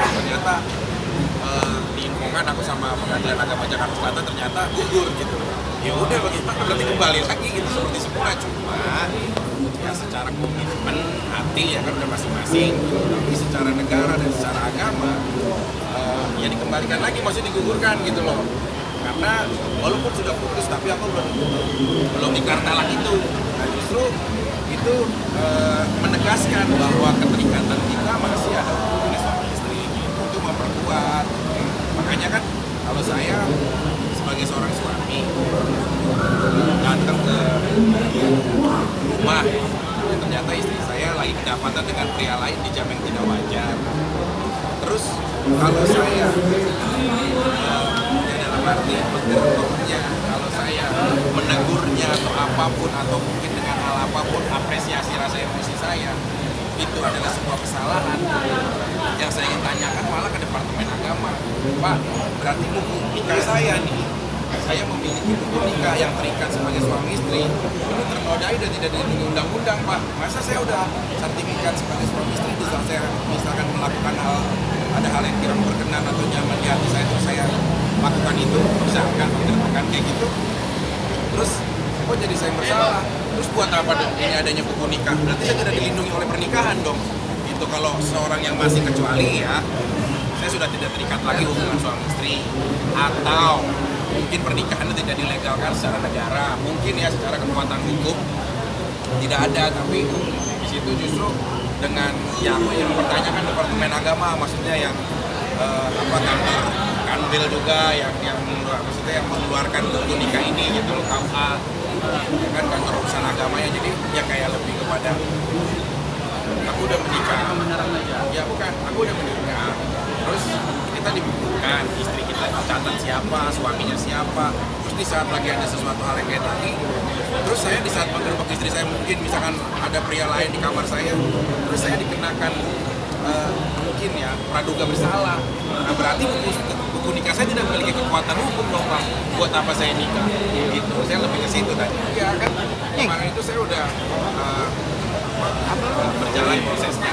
ternyata diinfokan aku sama Pengadilan Agama Jakarta Selatan ternyata gugur gitu. Ya udah bagaimana, berarti kembali lagi gitu seperti semula, cuma ya secara komitmen hati ya kan udah masing-masing, tapi secara negara dan secara agama ya dikembalikan lagi, maksudnya digugurkan gitu loh. Karena walaupun sudah putus tapi aku belum dikartalak itu. Nah justru itu menegaskan bahwa keterikatan kita masih ada hubungan suami istri gitu, itu memperkuat. Makanya kan kalau saya sebagai seorang suami datang ke rumah, ya ternyata istri saya lagi kedapatan dengan pria lain di jam yang tidak wajar. Terus kalau saya ya dalam arti menegurnya, kalau saya menegurnya atau apapun atau mungkin dengan hal apapun, apresiasi rasa emosi saya itu adalah sebuah kesalahan, yang saya ingin tanyakan malah ke Departemen Agama. Pak, berarti buku nikah saya nih, saya memiliki buku nikah yang terikat sebagai suami istri, ini ternodai dan tidak dilindungi undang-undang, Pak. Masa saya udah sertifikat sebagai suami istri, bisa saya misalkan melakukan ada hal yang kurang berkenan atau nyaman di hati saya, terus saya lakukan itu, misalkan kayak gitu, terus kok jadi saya bersalah? Terus buat apa dong ini adanya buku nikah? Berarti saya tidak dilindungi oleh pernikahan dong. Itu kalau seorang yang masih, kecuali ya saya sudah tidak terikat lagi hubungan suami istri, atau mungkin pernikahan tidak dilegalkan secara negara, mungkin ya secara kekuatan hukum tidak ada, tapi di situ justru dengan ya aku yang mempertanyakan Departemen Agama, maksudnya yang kantor kanwil juga yang maksudnya yang mengeluarkan buku nikah ini gitu loh, KUA ya kan, kantor urusan agamanya. Jadi ya kayak lebih kepada aku udah menikah, ya bukan, aku udah menikah, terus kita dibukukan, istri kita catat siapa, suaminya siapa, terus di saat lagi ada sesuatu hal yang kayak tadi, terus saya di saat menggerbek istri saya, mungkin misalkan ada pria lain di kamar saya, terus saya dikenakan mungkin ya praduga bersalah. Nah berarti buku nikah saya tidak memiliki kekuatan hukum dong, Pak. Buat apa saya nikah? Gitu. Saya lebih ke situ tadi. Ya kan kemarin itu saya udah berjalan prosesnya.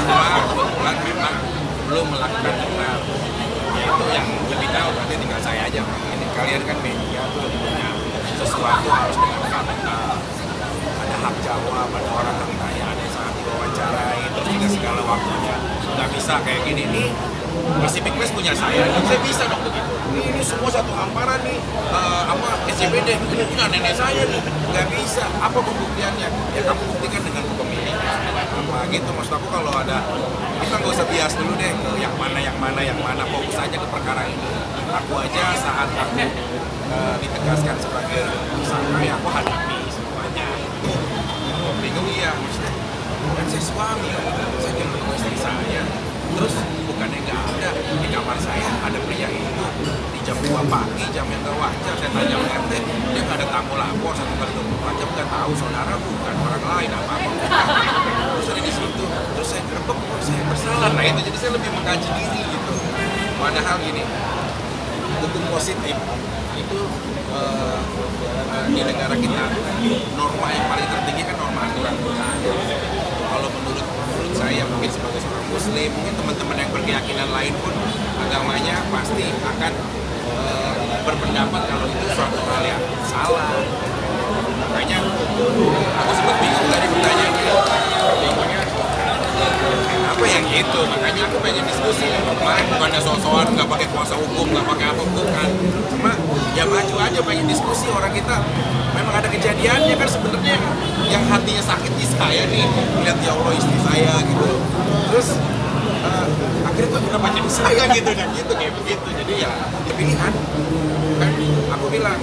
Cuma kebetulan memang belum melakukan benar. Yaitu yang lebih tahu berarti tinggal saya aja. Ini kalian kan media tuh punya sesuatu harus dengan fakta. Ada hak jawab, ada orang yang tanya, ada saat diwawancarai, terus juga segala waktunya. Nggak bisa kayak gini nih, Pacific Place punya saya bisa dong begitu. Ini semua satu hamparan nih, SCBD, ini punya nenek saya nih. Nggak bisa, apa pembuktiannya? Ya kamu buktikan dengan kepemilikan. Apa gitu, maksud aku kalau ada, kita nggak usah bias dulu deh ke yang mana, fokus aja ke perkara ini. Aku aja saat aku ditegaskan sebagai tersangka, ya aku hadapi semuanya. Bingung ya, maksudnya kan saya suami, saya dengan istri saya, terus bukannya nggak ada di kamar saya ada pria itu di jam 2 pagi, jam yang gak wajar. Saya tanya ke RT, dia nggak ada tamu lapor 1 kali 24 jam, nggak tahu saudara bukan orang lain apa-apa, terus ada di situ, terus saya gerbek, saya bersalah. Nah itu jadi saya lebih mengkaji diri gitu. Padahal gini, hukum positif itu di negara kita norma yang paling tertinggi kan norma aturan. Kalau menurut saya, mungkin sebagai seorang muslim, mungkin teman-teman yang berkeyakinan lain pun agamanya pasti akan berpendapat kalau itu suatu hal yang salah. Makanya aku sempat bingung tadi bertanya, bingungnya apa yang gitu. Makanya aku pengen diskusi kemarin, bukannya soal-soal nggak pakai kuasa hukum, nggak pakai apa, bukan, cuma ya maju aja pengen diskusi. Orang kita memang ada kejadiannya kan sebenarnya, yang hatinya sakit di saya nih, lihat ya Allah istri saya gitu, terus akhirnya tuh kenapa jadi saya gitu dan gitu kayak begitu. Jadi ya pilihan kan, aku bilang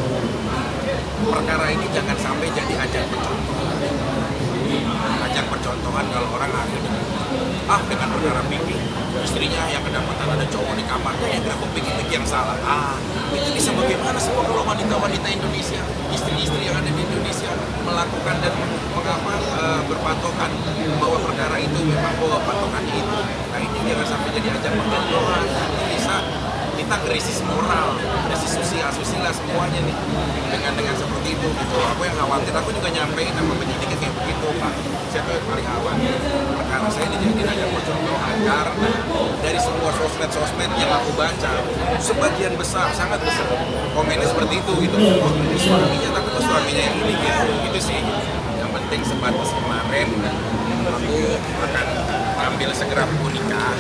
perkara ini jangan sampai jadi ajang percontohan kalau orang akhirnya dengan perkara pikir istrinya yang kedapatan ada cowok di kamarnya, yang kenapa pikir yang salah. Itu bisa bagaimana semua kalau wanita-wanita Indonesia, istri-istri yang ada di Indonesia melakukan dan berpatokan bahwa perkara itu memang bahwa patokannya itu. Nah ini jangan sampai jadi ajang percontohan, bisa kita krisis moral, krisis sosial, asusila semuanya nih dengan seperti itu gitu. Aku yang khawatir, aku juga nyampein sama penyidik kayak begitu Pak. Saya tuh yang paling khawatir karena saya dijadiin ajang percontohan karena dari semua sosmed yang aku baca sebagian besar, sangat besar komennya seperti itu gitu. Oh, ini suaminya, tapi kok suaminya yang ini gitu. Itu sih yang penting. Sebatas kemarin aku akan ambil segera buku nikah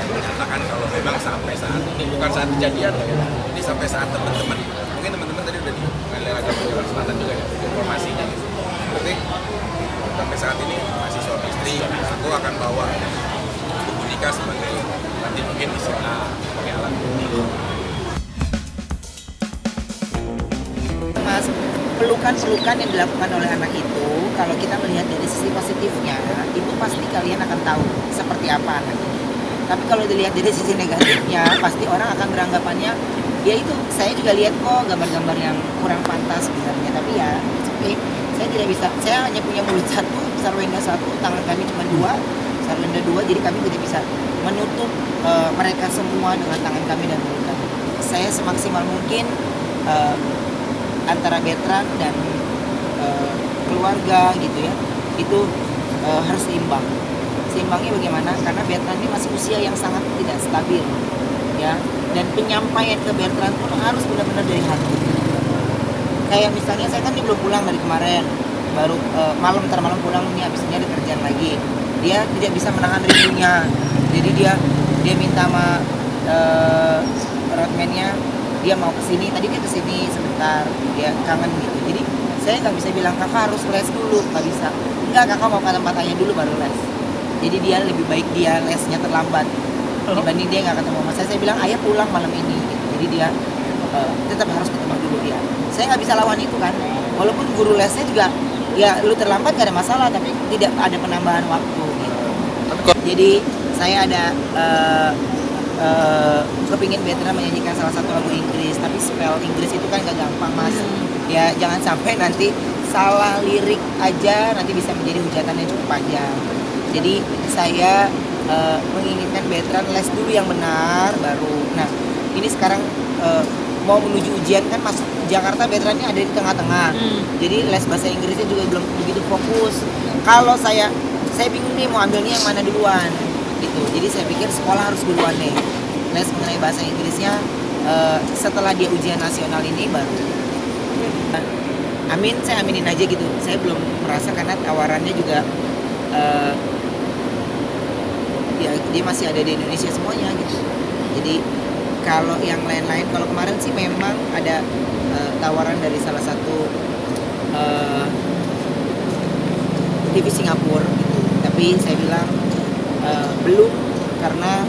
menyatakan kalau memang sampai saat ini, bukan saat kejadian ya, ini sampai saat teman-teman, mungkin teman-teman tadi udah di Pengadilan Agama Jakarta Selatan juga ya informasinya gitu. Berarti sampai saat ini masih suami istri, aku akan bawa buku nikah sebagai nanti mungkin bisa pakai alat bukti. Mas, pelukan-pelukan yang dilakukan oleh anak itu, kalau kita melihat dari sisi positifnya, itu pasti kalian akan tahu seperti apa anak ini. Tapi kalau dilihat dari sisi negatifnya, pasti orang akan beranggapannya, ya itu, saya juga lihat kok gambar-gambar yang kurang pantas sebenarnya. Tapi ya, oke, saya tidak bisa, saya hanya punya mulut satu, sarwenda satu, tangan kami cuma dua, sarwenda dua, jadi kami tidak bisa menutup mereka semua dengan tangan kami dan mulut kami. Saya semaksimal mungkin antara Bertrand dan keluarga gitu ya, itu harus seimbang. Seimbangnya bagaimana? Karena Bertrand ini masih usia yang sangat tidak stabil, ya. Dan penyampaian ke Bertrand pun harus benar-benar dari hati. Kayak misalnya saya kan ini belum pulang dari kemarin, baru malam pulang nih, habisnya ada kerjaan lagi. Dia tidak bisa menahan rindunya, jadi dia minta sama roadman-nya, dia mau kesini. Tadi dia kesini sebentar, dia kangen gitu. Jadi saya nggak bisa bilang kakak harus les dulu, nggak bisa. Enggak, kakak mau ke tempat ayah dulu baru les. Jadi dia lebih baik dia lesnya terlambat dibanding dia nggak ketemu sama saya. Saya bilang ayah pulang malam ini gitu. Jadi dia tetap harus ketemu dulu dia. Saya nggak bisa lawan itu kan, walaupun guru lesnya juga ya lu terlambat gak ada masalah, tapi tidak ada penambahan waktu gitu. Jadi saya ada kepingin Bertrand menyanyikan salah satu lagu Inggris, tapi spell Inggris itu kan gak gampang mas. Ya jangan sampai nanti salah lirik aja nanti bisa menjadi hujatan yang cukup panjang. Jadi saya menginginkan Bertrand les dulu yang benar baru. Nah ini sekarang mau menuju ujian kan, masuk Jakarta Bertrandnya ada di tengah-tengah. Jadi les bahasa Inggrisnya juga belum begitu fokus. Kalau saya bingung nih mau ambilnya yang mana duluan gitu. Jadi saya pikir sekolah harus duluan nih les mengenai bahasa Inggrisnya, setelah dia ujian nasional ini baru. Amin, saya aminin aja gitu. Saya belum merasa karena tawarannya juga ya dia masih ada di Indonesia semuanya gitu. Jadi kalau yang lain-lain, kalau kemarin sih memang ada tawaran dari salah satu TV Singapura gitu. Tapi saya bilang belum, karena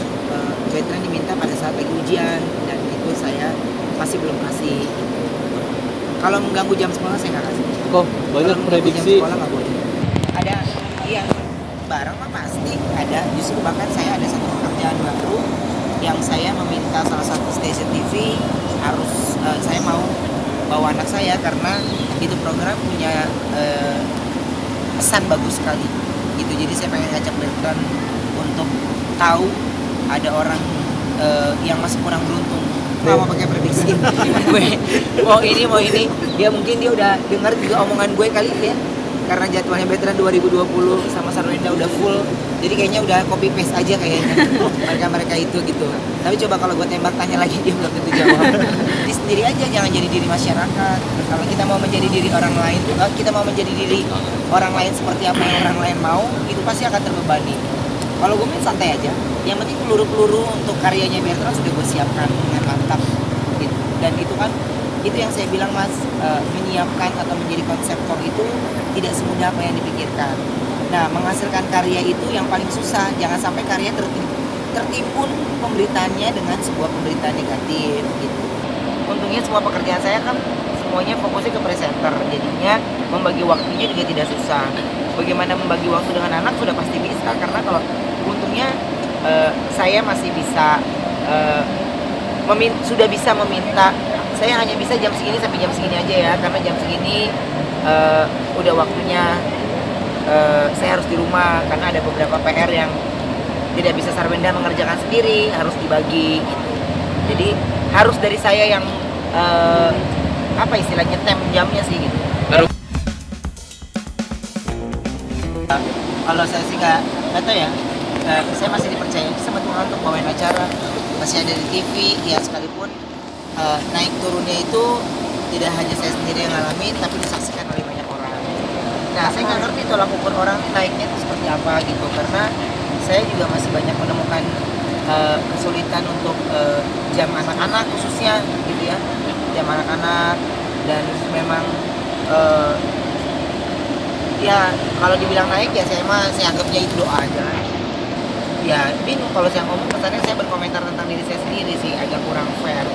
Bertrand diminta pada saat lagi ujian dan itu saya masih belum kasih gitu. Kalau mengganggu jam sekolah saya nggak kasih. Kok banyak prediksi? Jam sekolah nggak boleh. Ada, iya, barang mah pasti ada. Justru bahkan saya ada satu pekerjaan baru yang saya meminta salah satu stasiun TV harus saya mau bawa anak saya karena itu program punya pesan bagus sekali gitu. Jadi saya pengen ngajak Bertrand untuk tahu ada orang yang masih kurang beruntung. Mau pakai prediksi gue mau ini dia mungkin dia udah dengar juga omongan gue kali ya, karena jadwalnya Bertrand 2020 sama Sarwenda udah full, jadi kayaknya udah copy paste aja kayaknya mereka itu gitu. Tapi coba kalau gue tembak tanya lagi dia belum tentu jawab. Jadi sendiri aja, jangan jadi diri masyarakat. Kalau kita mau menjadi diri orang lain, kita mau menjadi diri orang lain seperti apa yang orang lain mau, itu pasti akan terbebani. Kalau gue main santai aja, yang penting peluru-peluru untuk karyanya Bertrand sudah gue siapkan dengan mantap gitu. Dan itu kan, itu yang saya bilang mas, menyiapkan atau menjadi konseptor itu tidak semudah apa yang dipikirkan. Nah, menghasilkan karya itu yang paling susah. Jangan sampai karya tertimbun pemberitaannya dengan sebuah pemberitaan negatif gitu. Untungnya semua pekerjaan saya kan semuanya fokusnya ke presenter, jadinya membagi waktunya juga tidak susah. Bagaimana membagi waktu dengan anak sudah pasti bisa, karena kalau untungnya saya masih bisa sudah bisa meminta, saya hanya bisa jam segini sampai jam segini aja ya, karena jam segini udah waktunya saya harus di rumah karena ada beberapa PR yang tidak bisa Sarwenda mengerjakan sendiri, harus dibagi gitu. Jadi harus dari saya yang apa istilahnya tem jamnya sih gitu. Kalau saya sih nggak tahu ya, saya masih dipercaya sama Tuhan untuk bawain acara, masih ada di TV ya, sekalipun naik turunnya itu tidak hanya saya sendiri yang ngalamin, tapi disaksikan oleh banyak orang. Nah, saya nggak ngerti tolak ukur orang naiknya itu seperti apa gitu, karena saya juga masih banyak menemukan kesulitan untuk jam anak-anak khususnya gitu ya, jam anak-anak, dan memang ya kalau dibilang naik ya saya anggapnya itu doa aja lah. Ya bingung kalau saya ngomong, kesannya saya berkomentar tentang diri saya sendiri sih, agak kurang fair.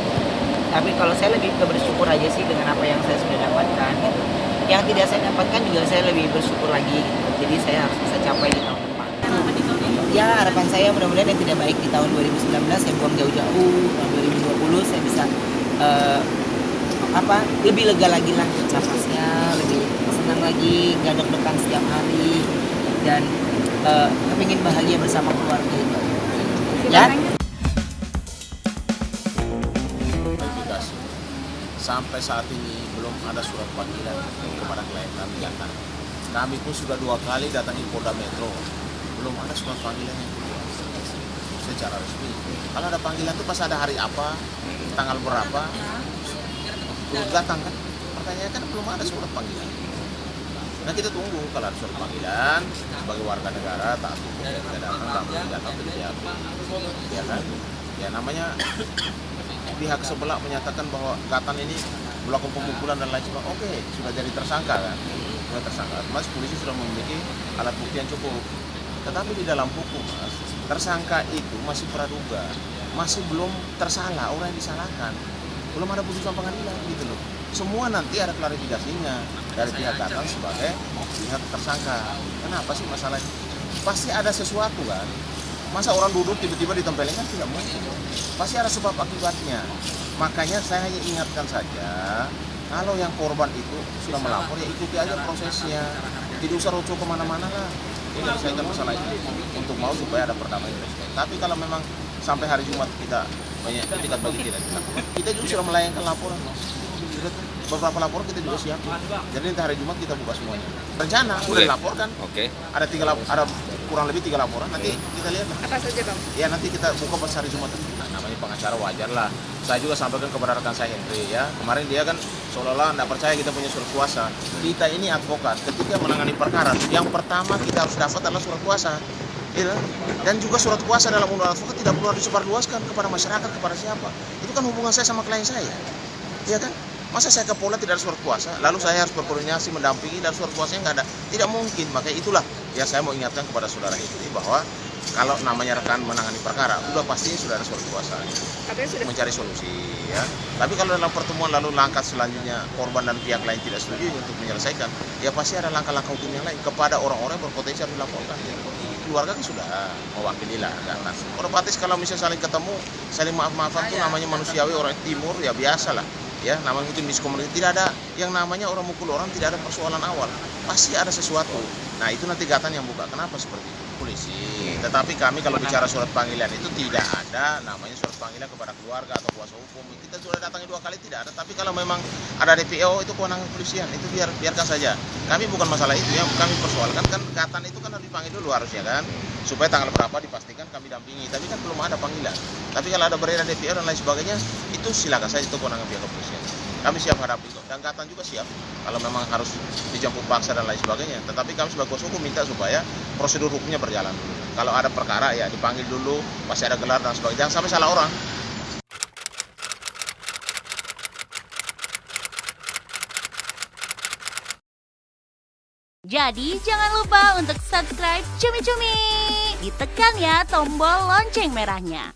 Tapi kalau saya lebih bersyukur aja sih dengan apa yang saya sudah dapatkan gitu. Yang tidak saya dapatkan juga saya lebih bersyukur lagi gitu. Jadi saya harus bisa capai di tahun depan. Ya harapan saya mudah-mudahan yang tidak baik di tahun 2019 saya buang jauh-jauh. Tahun 2020 saya bisa lebih lega lagi lah nafasnya, lebih senang lagi, nggak deg-degan setiap hari, dan kepingin bahagia bersama keluarga itu. Ya. Verifikasi. Sampai saat ini belum ada surat panggilan kepada klien kami datang. Kami pun sudah 2 kali datangi Polda Metro, belum ada surat panggilan yang secara resmi. Kalau ada panggilan itu pas ada hari apa, tanggal berapa, belum datang kan? Pertanyaannya kan belum ada surat panggilan. Nah kita tunggu kalau ada surat panggilan sebagai warga negara taat hukum, ya kita datang ke pihak, ya kan? Ya namanya pihak sebelah menyatakan bahwa Gatan ini melakukan pemukulan dan lain sebagainya. Oke, sudah jadi tersangka kan? Sudah tersangka. Mas polisi sudah memiliki alat bukti yang cukup. Tetapi di dalam hukum, Mas, tersangka itu masih praduga, masih belum tersalah orang yang disalahkan. Belum ada putusan pengadilan gitu loh. Semua nanti ada klarifikasinya dari pihak Gatan sebagai pihak tersangka. Kenapa sih masalahnya? Pasti ada sesuatu kan. Masa orang duduk tiba-tiba ditempelin kan tidak mungkin. Pasti ada sebab akibatnya. Makanya saya hanya ingatkan saja, kalau yang korban itu sudah melapor ya ikuti aja prosesnya. Tidak usah roco kemana-mana lah. Ini menyelesaikan masalah ini untuk mau supaya ada perdamaian. Tapi kalau memang sampai hari Jumat kita banyak etikat bagi kita dilakukan, kita juga sudah melayangkan laporan. Sudah beberapa laporan kita juga siapin. Jadi nanti hari Jumat kita buka semuanya. Rencana sudah dilaporkan. Oke. Ada kurang lebih 3 laporan. Nanti kita lihat lah. Apa saja Bang? Ya nanti kita buka pas hari Jumat. Nah, namanya pengacara wajar lah. Saya juga sampaikan kepada rekan saya Henry ya. Kemarin dia kan seolah-olah tidak percaya kita punya surat kuasa. Kita ini advokat. Ketika menangani perkara, yang pertama kita harus dapat adalah surat kuasa. Ya, dan juga surat kuasa dalam undang advokat tidak perlu disebarluaskan kepada masyarakat, kepada siapa. Itu kan hubungan saya sama klien saya. Iya kan? Masa saya ke Polda tidak ada surat kuasa, lalu saya harus berkoordinasi mendampingi dan surat kuasanya nggak ada, tidak mungkin. Makanya itulah ya saya mau ingatkan kepada saudara Henry bahwa kalau namanya rekan menangani perkara, udah pasti sudah ada surat kuasa mencari solusi ya. Tapi kalau dalam pertemuan lalu langkah selanjutnya korban dan pihak lain tidak setuju untuk menyelesaikan, ya pasti ada langkah-langkah hukum yang lain kepada orang-orang yang berpotensi harus dilaporkan. Ya. Keluarga kan sudah mewakili lah kan. Otomatis kalau misalnya saling ketemu, saling maaf-maafan itu namanya manusiawi, orang timur ya biasa lah. Ya, namanya itu miskomunikasi, tidak ada yang namanya orang mukul orang, tidak ada persoalan awal, pasti ada sesuatu. Nah itu nanti Gatan yang buka. Kenapa seperti itu? Polisi. Tetapi kami kalau bicara surat panggilan itu tidak ada namanya surat panggilan kepada keluarga atau kuasa hukum. Kita sudah datangi 2 kali tidak ada. Tapi kalau memang ada DPO itu kewenangan kepolisian, itu biarkan saja. Kami bukan masalah itu yang kami persoalkan kan Gatan itu kan harus dipanggil dulu harusnya kan, supaya tanggal berapa dipastikan kami dampingi. Tapi kan belum ada panggilan. Tapi kalau ada beredar DPO dan lain sebagainya, itu silakan saja itu kewenangan pihak kepolisian. Kami siap hadapi kok, dan Gatan juga siap kalau memang harus dijemput paksa dan lain sebagainya. Tetapi kami sebagai kuasa hukum minta supaya prosedur hukumnya berjalan dulu. Kalau ada perkara ya dipanggil dulu, pasti ada gelar dan sebagainya. Jangan sampai salah orang. Jadi jangan lupa untuk subscribe Cumi Cumi. Ditekan ya tombol lonceng merahnya.